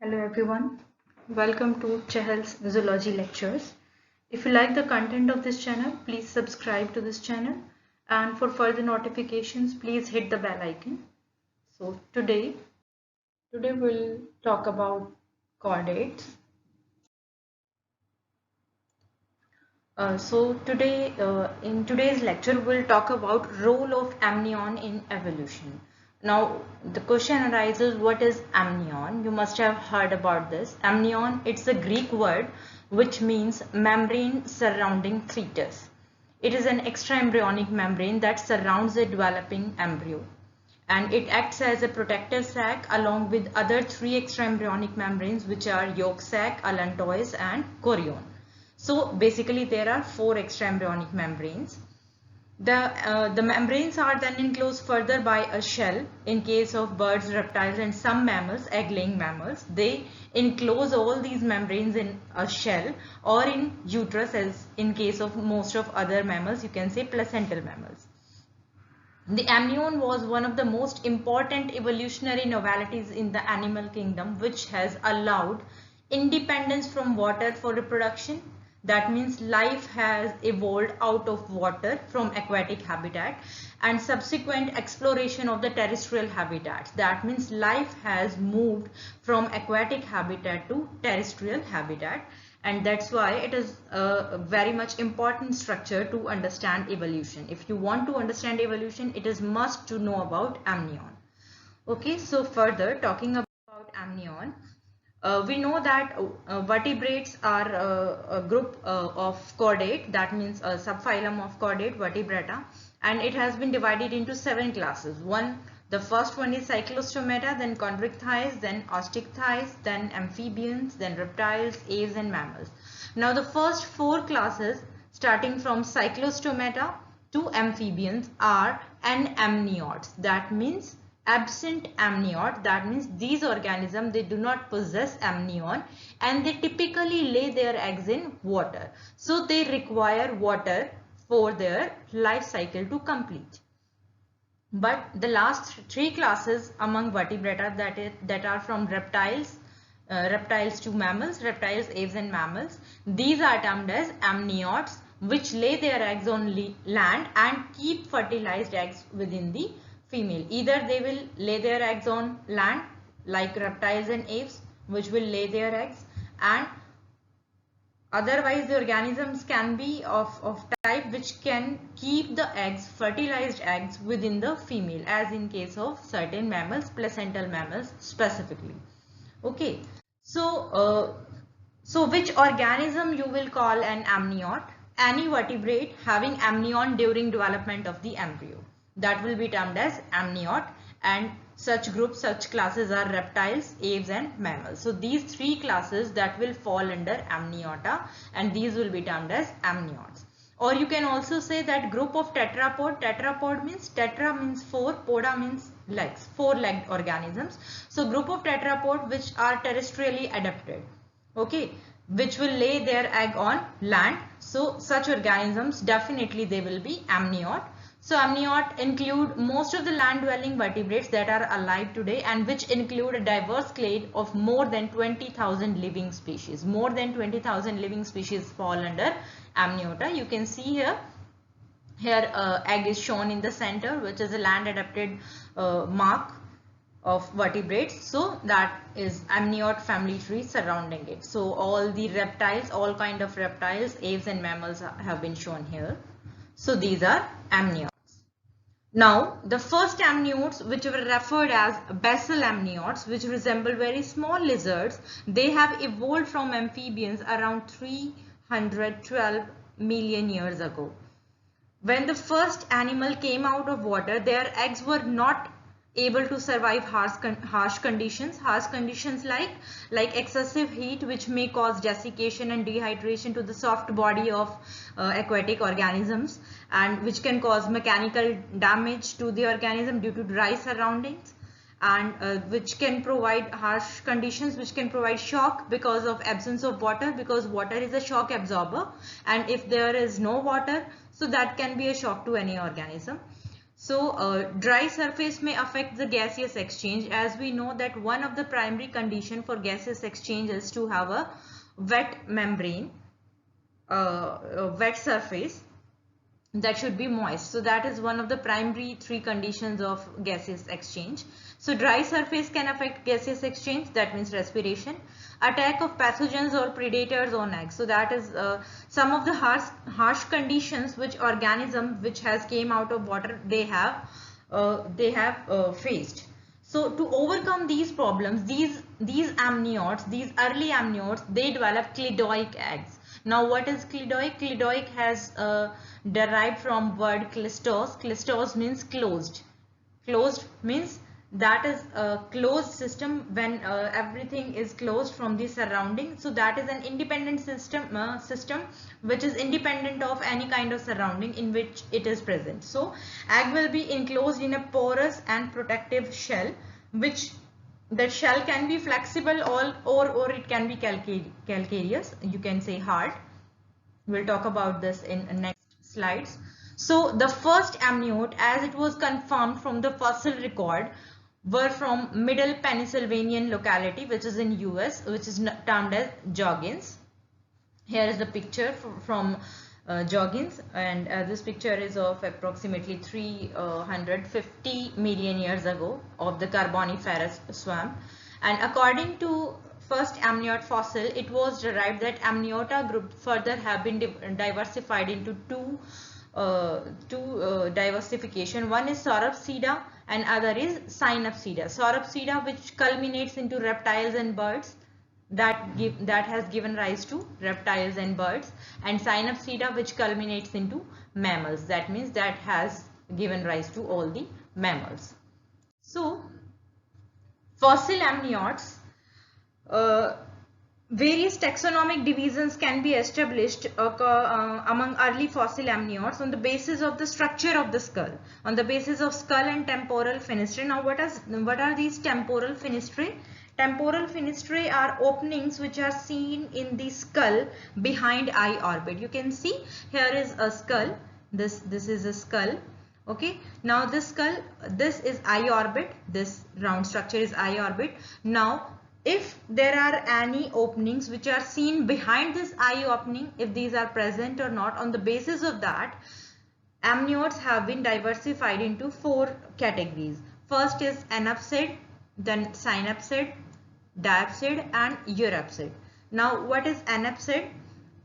Hello everyone, welcome to Chehal's Zoology Lectures. If you like the content of this channel, please subscribe to this channel, and for further notifications, please hit the bell icon. So today we'll talk about chordates. In today's lecture, we'll talk about role of amnion in evolution. Now, the question arises, what is amnion? You must have heard about this. Amnion, it's a Greek word which means membrane surrounding fetus. It is an extraembryonic membrane that surrounds a developing embryo, and it acts as a protective sac along with other three extraembryonic membranes, which are yolk sac, allantois, and chorion. So basically there are four extraembryonic membranes. The membranes are then enclosed further by a shell. In case of birds, reptiles, and some mammals, egg-laying mammals, they enclose all these membranes in a shell or in uterus, as in case of most of other mammals, you can say placental mammals. The amnion was one of the most important evolutionary novelties in the animal kingdom, which has allowed independence from water for reproduction. That means life has evolved out of water from aquatic habitat and subsequent exploration of the terrestrial habitats. That means life has moved from aquatic habitat to terrestrial habitat, and that's why it is a very much important structure to understand evolution. If you want to understand evolution, it is must to know about amnion. Okay, so further talking about amnion, we know that vertebrates are a group of chordate, that means a subphylum of chordate vertebrata, and it has been divided into 7 classes. The first one is cyclostomata, then chondrichthyes, then osteichthyes, then amphibians, then reptiles, aves, and mammals. Now the first 4 classes, starting from cyclostomata to amphibians, are anamniotes. That means absent amniot. That means these organisms, they do not possess amnion, and they typically lay their eggs in water. So they require water for their life cycle to complete. But the last 3 classes among vertebrata, that are from reptiles to mammals, reptiles, aves, and mammals, these are termed as amniotes, which lay their eggs on land and keep fertilized eggs within the female. Either they will lay their eggs on land like reptiles and aves, which will lay their eggs, and otherwise the organisms can be of type which can keep the eggs, fertilized eggs, within the female, as in case of certain mammals, placental mammals specifically. Okay, so which organism you will call an amniot? Any vertebrate having amnion during development of the embryo, that will be termed as amniot, and such groups, such classes are reptiles, aves, and mammals. So these 3 classes that will fall under amniota, and these will be termed as amniots. Or you can also say that group of tetrapod. Tetrapod means, tetra means 4, poda means legs, 4-legged organisms. So group of tetrapod which are terrestrially adapted, okay, which will lay their egg on land. So such organisms, definitely they will be amniot. So amniot include most of the land-dwelling vertebrates that are alive today, and which include a diverse clade of more than 20,000 living species. More than 20,000 living species fall under amniota. You can see here egg is shown in the center, which is a land-adapted mark of vertebrates. So that is amniot family tree surrounding it. So all the reptiles, all kind of reptiles, aves, and mammals have been shown here. So these are amniots. Now, the first amniotes, which were referred as basal amniots, which resemble very small lizards, they have evolved from amphibians around 312 million years ago. When the first animal came out of water, their eggs were not able to survive harsh conditions like excessive heat, which may cause desiccation and dehydration to the soft body of aquatic organisms, and which can cause mechanical damage to the organism due to dry surroundings, and which can provide harsh conditions, which can provide shock because of absence of water, because water is a shock absorber, and if there is no water, so that can be a shock to any organism. So dry surface may affect the gaseous exchange, as we know that one of the primary condition for gaseous exchange is to have a wet membrane, a wet surface that should be moist. So that is one of the primary three conditions of gaseous exchange. So dry surface can affect gaseous exchange, that means respiration. Attack of pathogens or predators on eggs. So that is some of the harsh conditions which organism which has came out of water they have faced. So to overcome these problems, these amniotes, these early amniotes, they develop cladoic eggs. Now what is cladoic? Cladoic has derived from word clistos. Clistos means closed. Closed means that is a closed system when everything is closed from the surrounding. So that is an independent system which is independent of any kind of surrounding in which it is present. So egg will be enclosed in a porous and protective shell, which that shell can be flexible or it can be calcareous. You can say hard. We'll talk about this in next slides. So the first amniote, as it was confirmed from the fossil record, were from Middle Pennsylvanian locality, which is in US, which is termed as Joggins. Here is the picture from Joggins, and this picture is of approximately 350 million years ago of the Carboniferous swamp. And according to first amniote fossil, it was derived that amniota group further have been diversified into two diversification. One is Sauropsida and other is Synapsida. Sauropsida, which culminates into reptiles and birds, that has given rise to reptiles and birds, and Synapsida, which culminates into mammals. That means that has given rise to all the mammals. So fossil amniotes, various taxonomic divisions can be established among early fossil amniotes on the basis of the structure of the skull, on the basis of skull and temporal fenestrae. Now what are these temporal fenestrae? Temporal fenestrae are openings which are seen in the skull behind eye orbit. You can see here is a skull. This is a skull. Okay. Now this skull, this is eye orbit. This round structure is eye orbit. Now if there are any openings which are seen behind this eye opening, if these are present or not, on the basis of that, amniotes have been diversified into four categories. First is anapsid, then synapsid, diapsid and eurapsid. Now what is anapsid?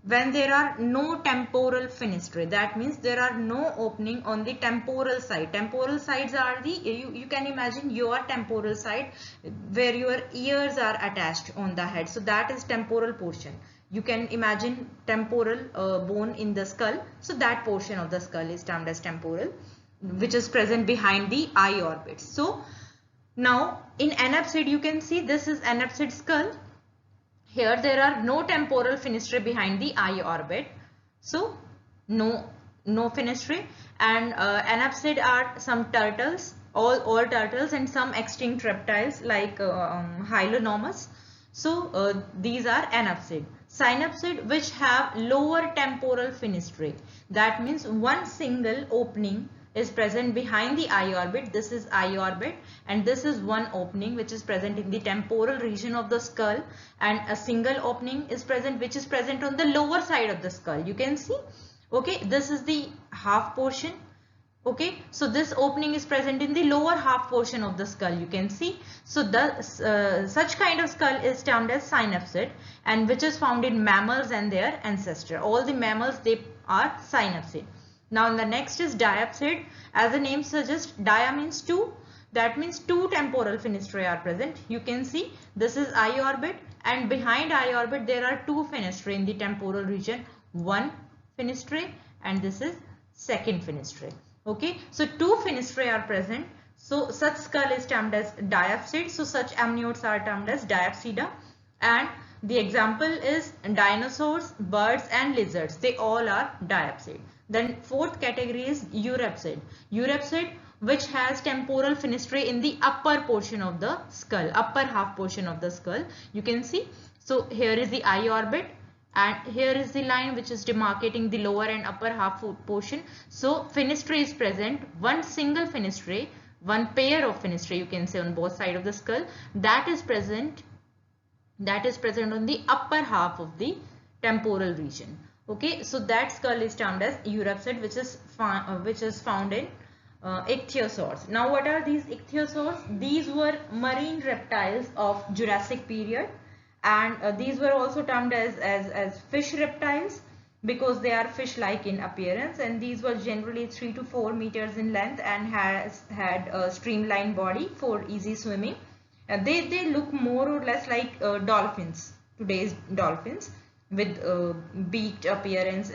When there are no temporal fenestrae, that means there are no opening on the temporal side. Temporal sides are the, you can imagine your temporal side where your ears are attached on the head. So that is temporal portion. You can imagine temporal bone in the skull. So that portion of the skull is termed as temporal, which is present behind the eye orbit. So now in anapsid, you can see this is anapsid skull. Here there are no temporal fenestrae behind the eye orbit. So no fenestrae, and anapsid are some turtles, all turtles, and some extinct reptiles like Hylonomus. So these are anapsid. Synapsid, which have lower temporal fenestrae. That means one single opening is present behind the eye orbit. This is eye orbit, and this is one opening which is present in the temporal region of the skull, and a single opening is present which is present on the lower side of the skull. You can see, okay, this is the half portion. Okay, so this opening is present in the lower half portion of the skull. You can see. So the such kind of skull is termed as synapsid, and which is found in mammals and their ancestor. All the mammals, they are synapsid. Now the next is diapsid. As the name suggests, dia means two. That means two temporal fenestrae are present. You can see this is eye orbit, and behind eye orbit there are two fenestrae in the temporal region. One fenestrae and this is second fenestrae. Okay, so two fenestrae are present. So such skull is termed as diapsid. So such amniotes are termed as diapsida, and the example is dinosaurs, birds and lizards. They all are diapsid. Then fourth category is eurapsid. Eurapsid, which has temporal fenestrae in the upper portion of the skull, upper half portion of the skull. You can see. So here is the eye orbit, and here is the line which is demarcating the lower and upper half portion. So fenestrae is present, one single fenestrae, one pair of fenestrae you can say on both sides of the skull, that is present on the upper half of the temporal region. Okay, so that skull is termed as Eurapsid, which is found in ichthyosaurs. Now what are these ichthyosaurs? These were marine reptiles of Jurassic period, and these were also termed as fish reptiles because they are fish-like in appearance, and these were generally 3 to 4 meters in length and had a streamlined body for easy swimming. They look more or less like dolphins, today's dolphins, with beaked appearance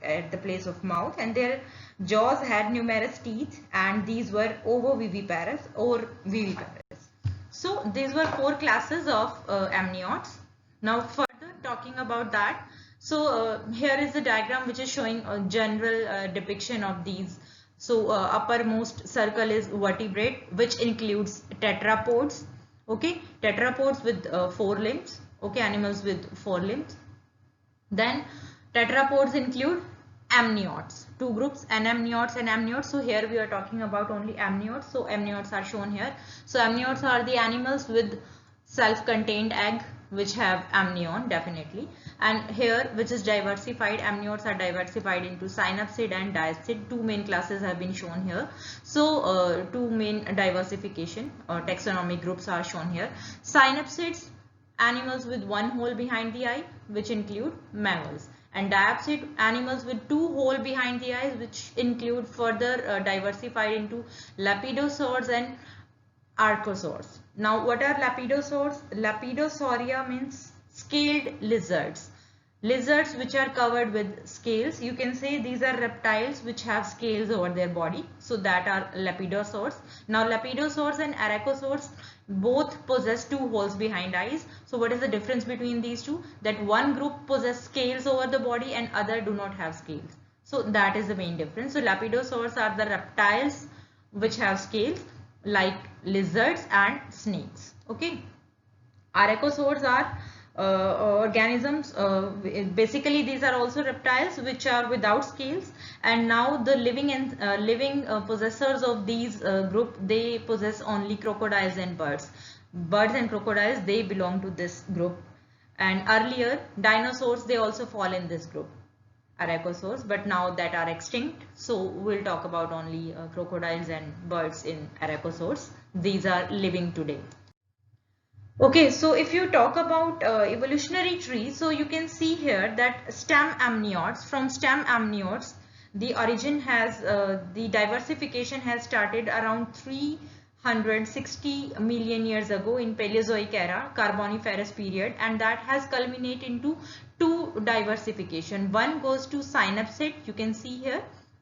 at the place of mouth, and their jaws had numerous teeth, and these were ovoviviparous or viviparous. So these were 4 classes of amniotes. Now further talking about that, so here is the diagram which is showing a general depiction of these. So uppermost circle is vertebrate, which includes tetrapods. Okay, tetrapods with 4 limbs. Okay, animals with 4 limbs. Then tetrapods include amniotes, 2 groups, anamniotes and amniotes. So here we are talking about only amniotes. So amniotes are shown here. So amniotes are the animals with self-contained egg which have amnion definitely, and here which is diversified, amniotes are diversified into synapsid and diapsid. 2 main classes have been shown here. So 2 main diversification or taxonomic groups are shown here. Synapsids, animals with 1 hole behind the eye, which include mammals, and diapsid, animals with 2 holes behind the eyes, which include further diversified into lapidosaurs and archosaurs. Now what are lapidosaurs? Lapidosauria means scaled lizards. Lizards which are covered with scales. You can say these are reptiles which have scales over their body. So that are lapidosaurs. Now lapidosaurs and arachosaurs both possess 2 holes behind eyes. So what is the difference between these two? That one group possess scales over the body and other do not have scales. So that is the main difference. So lapidosaurs are the reptiles which have scales like lizards and snakes. Okay, arachosaurs are organisms, basically these are also reptiles which are without scales, and now the living possessors of these group, they possess only crocodiles and birds. Birds and crocodiles, they belong to this group, and earlier dinosaurs, they also fall in this group, arachosaurs, but now that are extinct. So we'll talk about only crocodiles and birds in arachosaurs. These are living today. Okay, so if you talk about evolutionary tree, so you can see here that stem amniotes, from stem amniotes, the origin has, the diversification has started around 360 million years ago in Paleozoic era, Carboniferous period, and that has culminated into 2 diversification. One goes to synapsid, you can see here,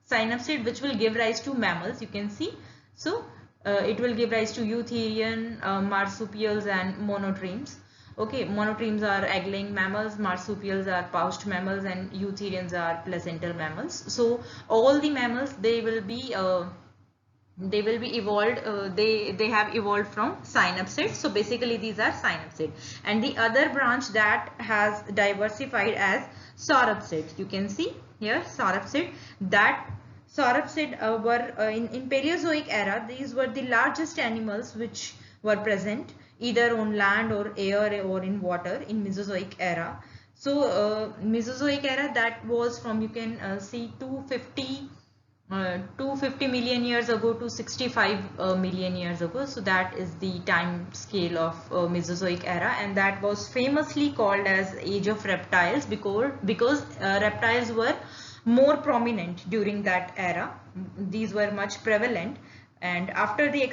synapsid, which will give rise to mammals, you can see. So it will give rise to eutherian, marsupials and monotremes. Okay, monotremes are egg-laying mammals, marsupials are pouched mammals, and eutherians are placental mammals. So all the mammals, they will be evolved, they have evolved from synapsids. So basically these are synapsid, and the other branch that has diversified as sauropsid, you can see here sauropsid. That sauropsid were in Paleozoic era, these were the largest animals which were present either on land or air or in water in Mesozoic era. So Mesozoic era, that was from, you can see 250 million years ago to 65 million years ago. So that is the time scale of Mesozoic era, and that was famously called as Age of Reptiles because reptiles were more prominent during that era. These were much prevalent, and after the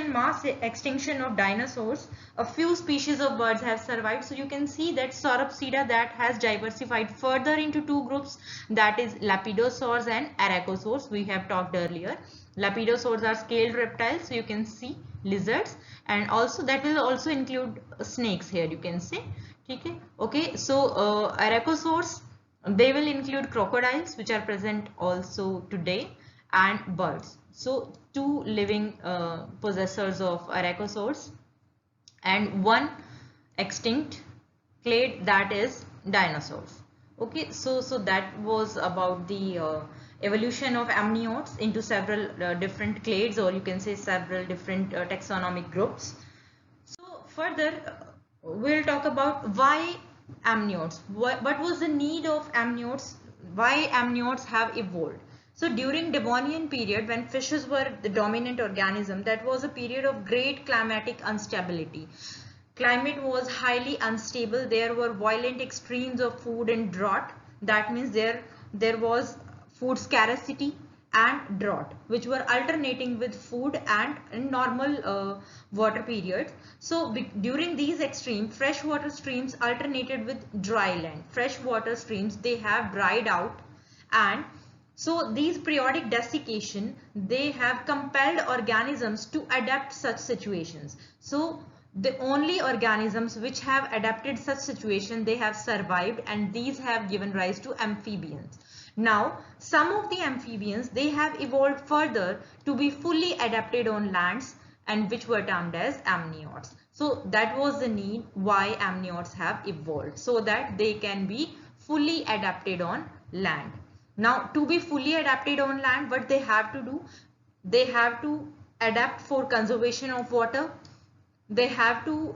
mass extinction of dinosaurs, a few species of birds have survived. So you can see that Sauropsida, that has diversified further into 2 groups, that is lapidosaurs and arachosaurs. We have talked earlier. Lapidosaurs are scaled reptiles, so you can see lizards, and also that will also include snakes here, you can see. Okay, so arachosaurs, they will include crocodiles, which are present also today, and birds. So 2 living possessors of arachosaurs, and 1 extinct clade, that is dinosaurs. Okay, so that was about the evolution of amniotes into several different clades, or you can say several different taxonomic groups. So further, we'll talk about why amniotes. What was the need of amniotes? Why amniotes have evolved? So during Devonian period, when fishes were the dominant organism, that was a period of great climatic instability. Climate was highly unstable. There were violent extremes of food and drought. That means there was food scarcity and drought, which were alternating with food and in normal water periods. So during these extremes, freshwater streams alternated with dry land. Freshwater streams, they have dried out, and so these periodic desiccation, they have compelled organisms to adapt such situations. So the only organisms which have adapted such situation, they have survived, and these have given rise to amphibians. Now, some of the amphibians, they have evolved further to be fully adapted on lands, and which were termed as amniotes. So that was the need why amniotes have evolved, so that they can be fully adapted on land. Now, to be fully adapted on land, what they have to do? They have to adapt for conservation of water. They have to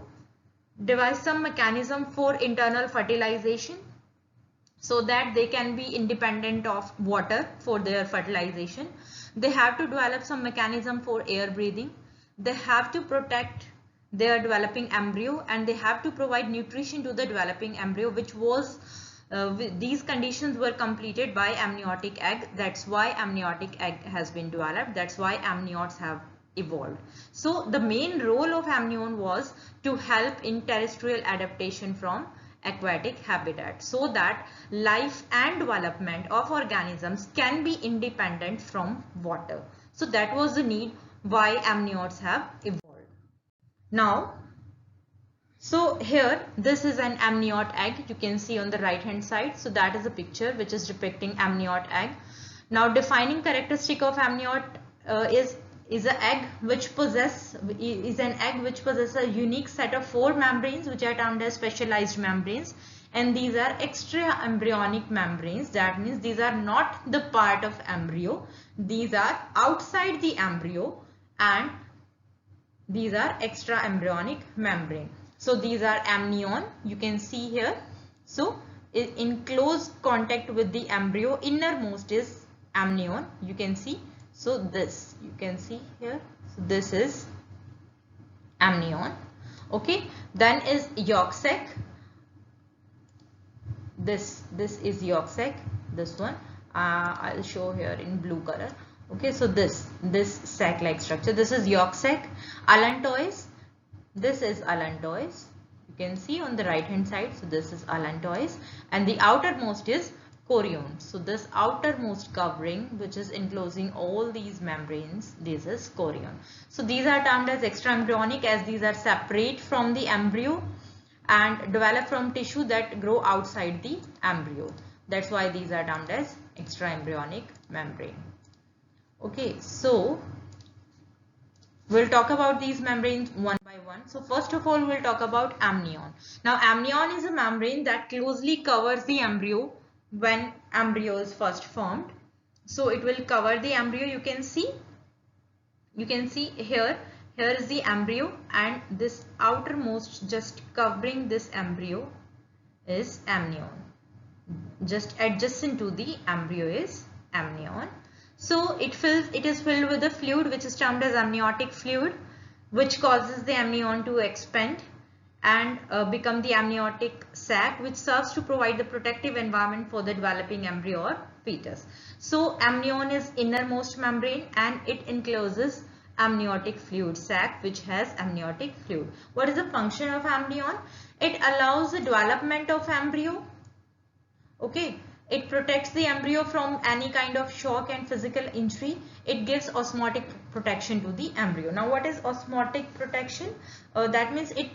devise some mechanism for internal fertilization, so that they can be independent of water for their fertilization. They have to develop some mechanism for air breathing. They have to protect their developing embryo, and they have to provide nutrition to the developing embryo, which was these conditions were completed by amniotic egg. That's why amniotic egg has been developed. That's why amniotes have evolved. So the main role of amnion was to help in terrestrial adaptation from aquatic habitat, so that life and development of organisms can be independent from water. So that was the need why amniotes have evolved. Now, so here this is an amniot egg, you can see on the right hand side. So that is a picture which is depicting amniot egg. Now, defining characteristic of amniot is an egg which possesses a unique set of 4 membranes, which are termed as specialized membranes, and these are extra embryonic membranes. That means these are not the part of embryo, these are outside the embryo, and these are extra embryonic membrane. So these are amnion, you can see here. So in close contact with the embryo, innermost is amnion, you can see. So this you can see here. So this is amnion. Okay, then is yolk sac. This is yolk sac. This one I'll show here in blue color. Okay, so this sac like structure, this is yolk sac. Allantois, this is allantois, you can see on the right hand side. So this is allantois, and the outermost is chorion. So this outermost covering which is enclosing all these membranes, this is chorion. So these are termed as extra embryonic, as these are separate from the embryo and develop from tissue that grow outside the embryo. That's why these are termed as extra embryonic membrane. Okay, so we'll talk about these membranes one by one. So first of all, we'll talk about amnion. Now, amnion is a membrane that closely covers the embryo when embryo is first formed. So it will cover the embryo. You can see here is the embryo, and this outermost just covering this embryo is amnion. Just adjacent to the embryo is amnion. So it is filled with a fluid which is termed as amniotic fluid, which causes the amnion to expand and become the amniotic sac, which serves to provide the protective environment for the developing embryo or fetus. So amnion is innermost membrane, and it encloses amniotic fluid sac which has amniotic fluid. What is the function of amnion? It allows the development of embryo. Okay, it protects the embryo from any kind of shock and physical injury. It gives osmotic protection to the embryo. Now, what is osmotic protection? That means it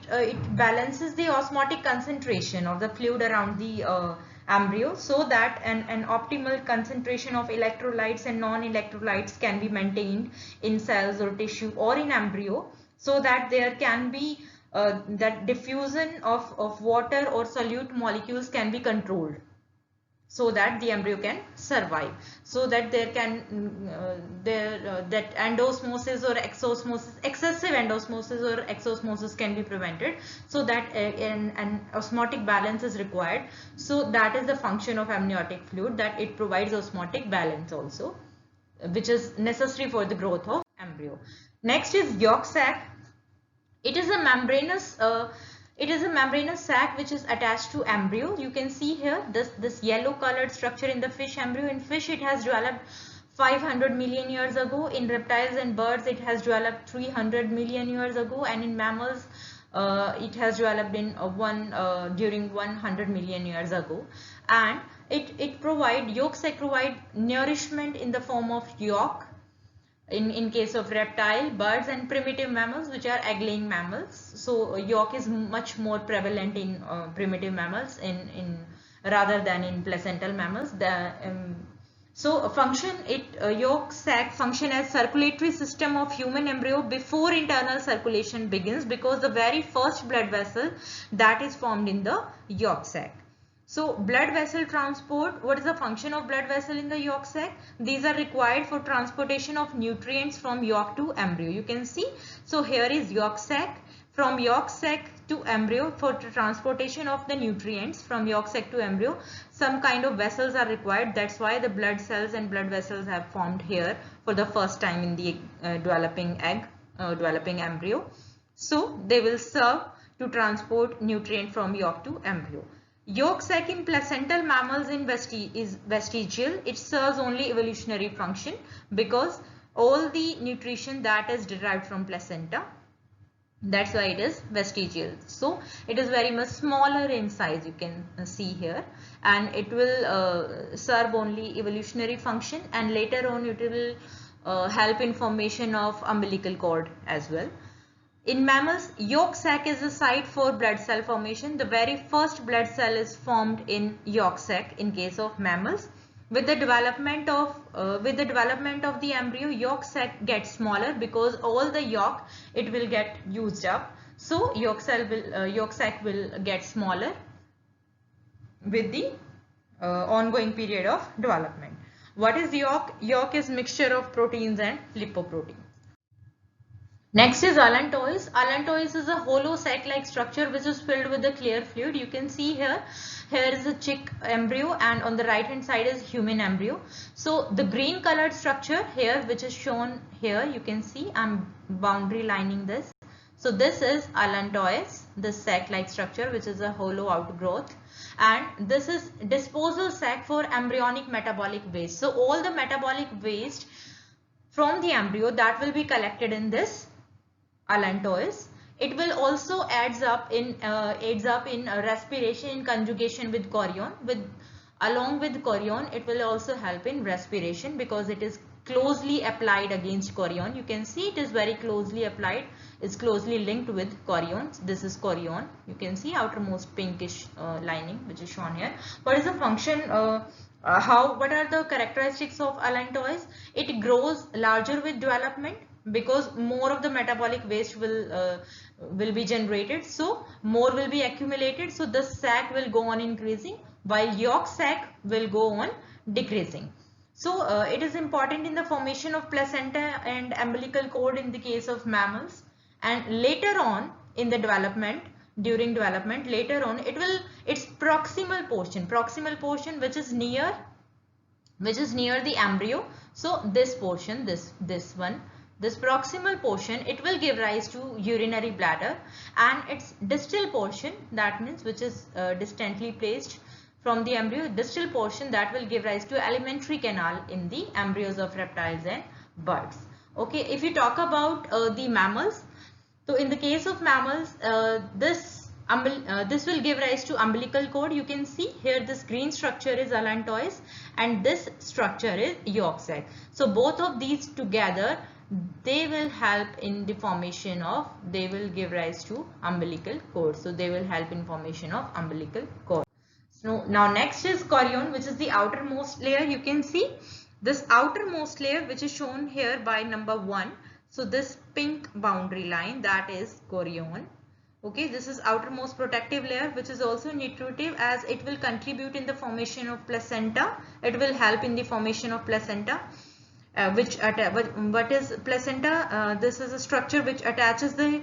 balances the osmotic concentration of the fluid around the embryo, so that an optimal concentration of electrolytes and non-electrolytes can be maintained in cells or tissue or in embryo, so that there can be that diffusion of water or solute molecules can be controlled, so that the embryo can survive, so that there can that endosmosis or exosmosis, excessive endosmosis or exosmosis can be prevented, so that an osmotic balance is required. So that is the function of amniotic fluid, that it provides osmotic balance also, which is necessary for the growth of embryo. Next is yolk sac. It is a membranous sac which is attached to embryo. You can see here this yellow colored structure in the fish embryo. In fish it has developed 500 million years ago. In reptiles and birds it has developed 300 million years ago, and in mammals it has developed in during 100 million years ago. And yolk sac provide nourishment in the form of yolk in case of reptile, birds and primitive mammals, which are egg-laying mammals. So yolk is much more prevalent in primitive mammals rather than in placental mammals. Yolk sac function as circulatory system of human embryo before internal circulation begins, because the very first blood vessel that is formed in the yolk sac. So blood vessel transport, what is the function of blood vessel in the yolk sac? These are required for transportation of nutrients from yolk to embryo. You can see, so here is yolk sac. From yolk sac to embryo, for transportation of the nutrients from yolk sac to embryo, some kind of vessels are required. That's why the blood cells and blood vessels have formed here for the first time in the developing embryo. So they will serve to transport nutrient from yolk to embryo. Yolk sac in placental mammals is vestigial. It serves only evolutionary function, because all the nutrition that is derived from placenta, that's why it is vestigial. So it is very much smaller in size, you can see here, and it will serve only evolutionary function, and later on it will help in formation of umbilical cord as well. In mammals, yolk sac is the site for blood cell formation. The very first blood cell is formed in yolk sac in case of mammals. With the development of the embryo, yolk sac gets smaller, because all the yolk, it will get used up. So yolk sac will get smaller with the ongoing period of development. What is yolk? Yolk is mixture of proteins and lipoproteins. Next is allantois. Allantois is a hollow sac-like structure which is filled with a clear fluid. You can see here is a chick embryo, and on the right hand side is human embryo. So the green colored structure here, which is shown here, you can see I'm boundary lining this. So this is allantois, the sac-like structure which is a hollow outgrowth, and this is disposal sac for embryonic metabolic waste. So all the metabolic waste from the embryo, that will be collected in this allantois. It will also aids up in respiration in conjugation with chorion. Along with chorion, it will also help in respiration, because it is closely applied against chorion. You can see it is very closely applied. It's closely linked with chorion. This is chorion. You can see outermost pinkish lining which is shown here. What is the function? What are the characteristics of allantois? It grows larger with development, because more of the metabolic waste will be generated, so more will be accumulated, so the sac will go on increasing, while yolk sac will go on decreasing. So it is important in the formation of placenta and umbilical cord in the case of mammals, and later on in the development, during development, later on its proximal portion which is near the embryo. So this portion, this proximal portion, it will give rise to urinary bladder, and its distal portion, that means which is distantly placed from the embryo, distal portion, that will give rise to alimentary canal in the embryos of reptiles and birds. Okay, if you talk about the mammals, so in the case of mammals, this will give rise to umbilical cord. You can see here this green structure is allantois and this structure is yolk sac. So both of these together, they will help in the formation of, they will give rise to umbilical cord. So they will help in formation of umbilical cord. So now next is chorion, which is the outermost layer. You can see this outermost layer which is shown here by number 1. So this pink boundary line, that is chorion. Okay, this is outermost protective layer, which is also nutritive as it will contribute in the formation of placenta. It will help in the formation of placenta. What is placenta? This is a structure which attaches the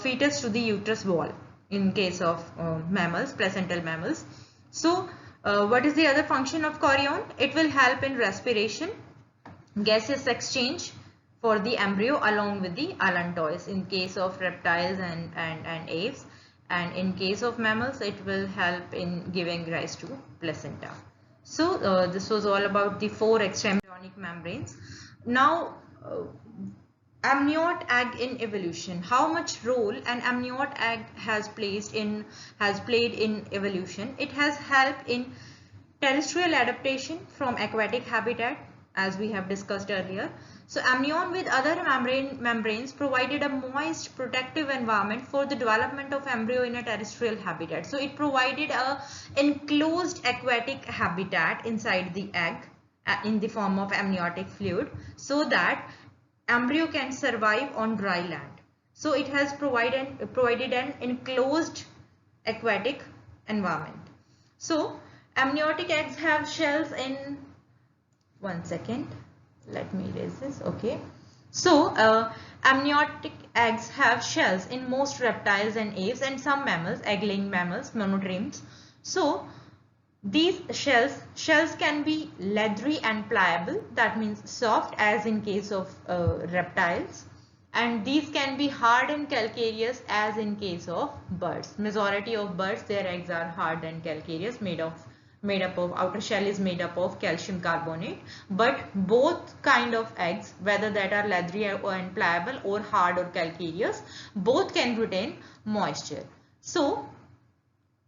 fetus to the uterus wall in case of mammals, placental mammals. So what is the other function of chorion? It will help in respiration, gaseous exchange for the embryo along with the allantois in case of reptiles and aves, and in case of mammals it will help in giving rise to placenta. So this was all about the 4 extraembryonic membranes. Now amniote egg in evolution. How much role an amniote egg has played in evolution? It has helped in terrestrial adaptation from aquatic habitat, as we have discussed earlier. So amnion with other membranes provided a moist protective environment for the development of embryo in a terrestrial habitat. So it provided a enclosed aquatic habitat inside the egg in the form of amniotic fluid, so that embryo can survive on dry land. So it has provided an enclosed aquatic environment. So amniotic eggs have shells in, one second, let me erase this. Okay, so amniotic eggs have shells in most reptiles and aves and some mammals, egg-laying mammals, monotremes. So these shells can be leathery and pliable, that means soft as in case of reptiles, and these can be hard and calcareous as in case of birds. Majority of birds, their eggs are hard and calcareous, made up of, outer shell is made up of calcium carbonate. But both kind of eggs, whether that are leathery and pliable or hard or calcareous, both can retain moisture. So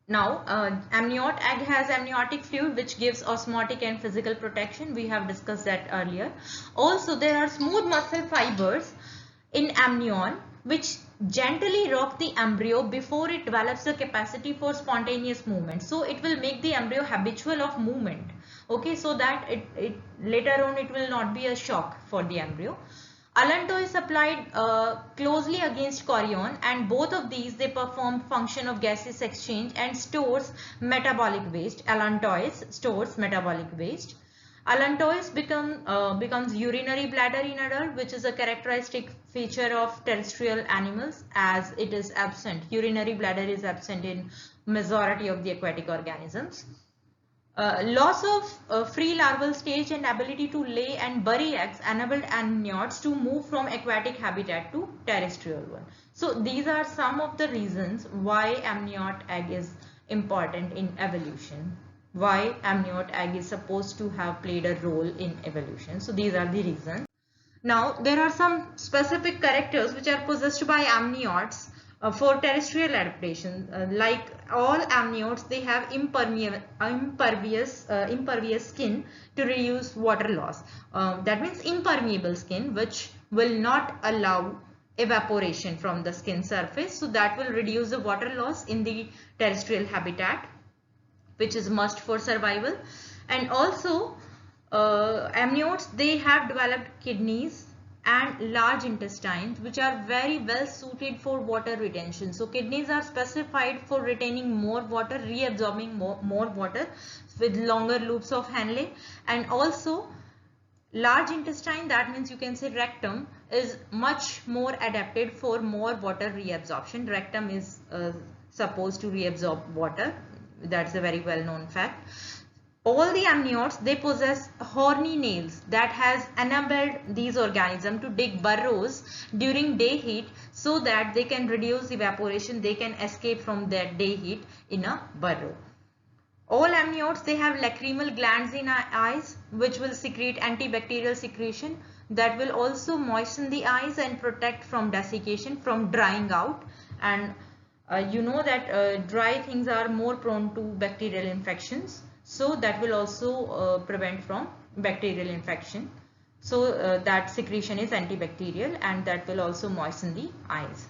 now amniote egg has amniotic fluid which gives osmotic and physical protection. We have discussed that earlier. Also there are smooth muscle fibers in amnion which gently rock the embryo before it develops the capacity for spontaneous movement. So it will make the embryo habitual of movement, okay, so that it later on it will not be a shock for the embryo. Allantois is applied closely against chorion, and both of these, they perform function of gaseous exchange and stores metabolic waste. Allantois stores metabolic waste. Allantois becomes urinary bladder in adult, which is a characteristic feature of terrestrial animals as it is absent. Urinary bladder is absent in majority of the aquatic organisms. Loss of free larval stage and ability to lay and bury eggs enabled amniotes to move from aquatic habitat to terrestrial one. So these are some of the reasons why amniote egg is important in evolution. Why amniote egg is supposed to have played a role in evolution. So these are the reasons. Now there are some specific characters which are possessed by amniotes for terrestrial adaptation. Like all amniotes, they have impervious skin to reduce water loss. That means impermeable skin, which will not allow evaporation from the skin surface. So that will reduce the water loss in the terrestrial habitat, which is must for survival. And also amniotes, they have developed kidneys and large intestines which are very well suited for water retention. So kidneys are specified for retaining more water, reabsorbing more water with longer loops of Henle. And also large intestine, that means you can say rectum, is much more adapted for more water reabsorption. Rectum is supposed to reabsorb water. That's a very well known fact. All the amniotes, they possess horny nails that has enabled these organisms to dig burrows during day heat so that they can reduce evaporation, they can escape from their day heat in a burrow. All amniotes, they have lacrimal glands in eyes which will secrete antibacterial secretion that will also moisten the eyes and protect from desiccation, from drying out. And you know that dry things are more prone to bacterial infections. So that will also prevent from bacterial infection. So that secretion is antibacterial and that will also moisten the eyes.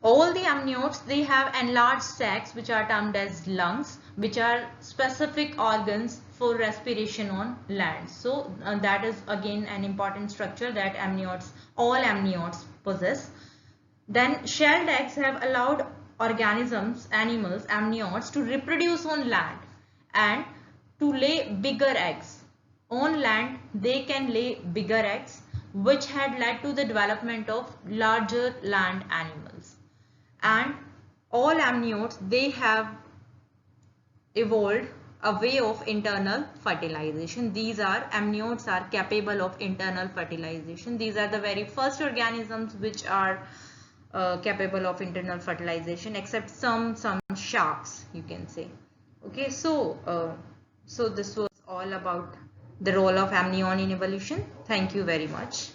All the amniotes, they have enlarged sacs which are termed as lungs, which are specific organs for respiration on land. So that is again an important structure that amniotes, all amniotes possess. Then shelled eggs have allowed organisms, animals, amniotes to reproduce on land and to lay bigger eggs. On land, they can lay bigger eggs, which had led to the development of larger land animals. And all amniotes, they have evolved a way of internal fertilization. These are amniotes are capable of internal fertilization. These are the very first organisms which are capable of internal fertilization, except some sharks, you can say. Okay, so so this was all about the role of amnion in evolution. Thank you very much.